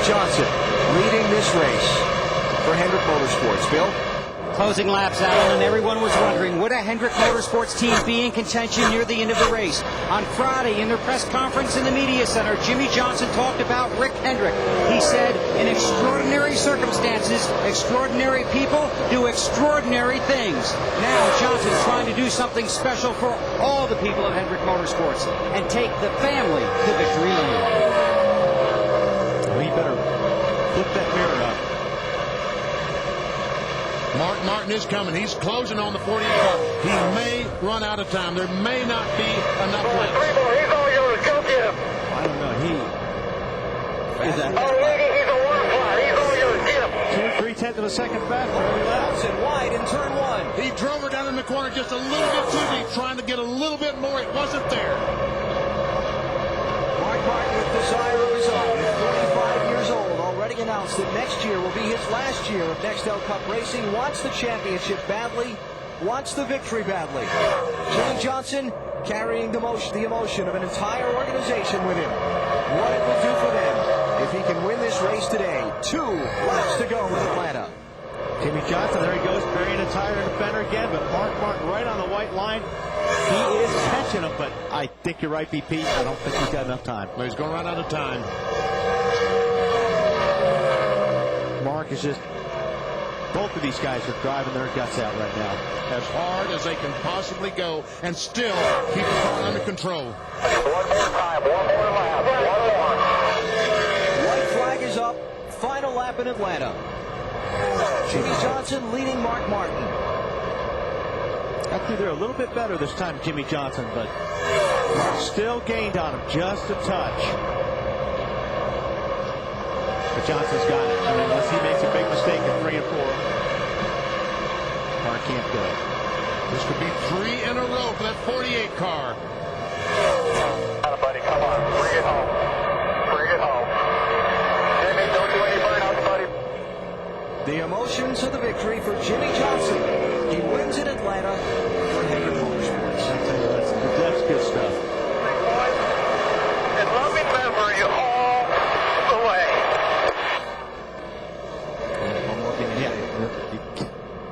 Johnson leading this race for Hendrick Motorsports. Bill? Closing laps, Alan, and everyone was wondering, would a Hendrick Motorsports team be in contention near the end of the race? On Friday, in their press conference in the media center, Jimmie Johnson talked about Rick Hendrick. He said, in extraordinary circumstances, extraordinary people do extraordinary things. Now, Johnson's trying to do something special for all the people of Hendrick Motorsports and take the family to victory lane. Well, he better flip that mirror up. Mark Martin is coming. He's closing on the 48 car. He may run out of time. There may not be enough laps. He's all yours. Go get him. I don't know. He is that. Oh, lady, he's a one flyer. He's all yours. Get him. 2 3/10 of a second back for every lap. And wide in turn one. He drove her down in the corner just a little bit too deep, trying to get a little bit more. It wasn't there. Mark Martin with desire of his own. 45 years old. Already announced that next year will be his last year of Nextel Cup racing. Wants the championship badly. Wants the victory badly. Jimmie Johnson carrying the emotion of an entire organization with him. What it will do for them if he can win this race today. 2 laps to go in Atlanta. Jimmie Johnson, there he goes, burying a tire in the fender again, but Mark Martin right on the white line. He is catching him, but I think you're right, BP. I don't think he's got enough time. Well, he's going to run out of time. Mark is just, both of these guys are driving their guts out right now. As hard as they can possibly go and still keep the car under control. One more time. One more lap. One more. White flag is up. Final lap in Atlanta. Jimmie Johnson leading Mark Martin. Actually, they're a little bit better this time, Jimmie Johnson, but still gained on him just a touch. But Johnson's got it. I mean, unless he makes a big mistake in 3 and 4, Mark can't do it. This could be 3 in a row for that 48 car. Buddy, come on. Bring it home. Bring it home. Jimmie, don't do any burnouts, buddy. The emotions of the victory for Jimmie Johnson. He wins in Atlanta for Hendrick Motorsports. I tell you, that's good stuff. And loving memory all the way. One more thing.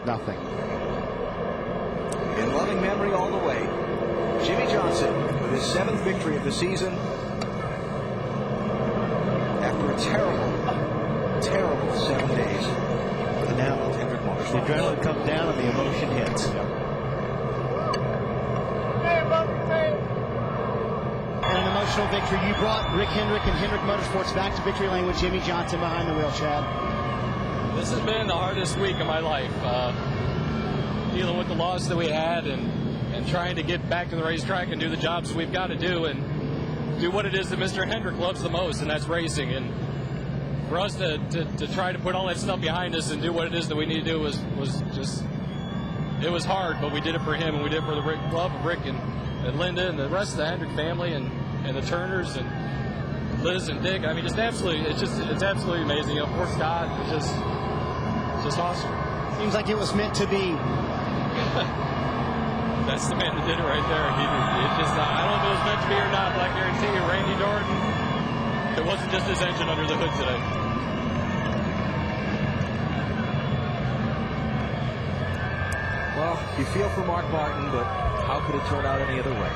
Nothing. In loving memory all the way. Jimmie Johnson with his 7th victory of the season. After a terrible 7 days. And now Hendrick The Motorsports. adrenaline comes down and the emotion hits. And an emotional victory. You brought Rick Hendrick and Hendrick Motorsports back to victory lane with Jimmie Johnson behind the wheel, Chad. This has been the hardest week of my life. Dealing with the loss that we had and trying to get back to the racetrack and do the jobs we've got to do and do what it is that Mr. Hendrick loves the most, and that's racing. And for us to try to put all that stuff behind us and do what it is that we need to do was just, it was hard, but we did it for him and we did it for the love of Rick and Linda and the rest of the Hendrick family and the Turners and Liz and Dick. I mean, it's absolutely amazing. You know, poor Scott, it's just awesome. Seems like it was meant to be. That's the man that did it right there. I don't know if it was meant to be or not, but I guarantee you, Randy Norton, it wasn't just his engine under the hood today. Well, you feel for Mark Martin, but how could it turn out any other way?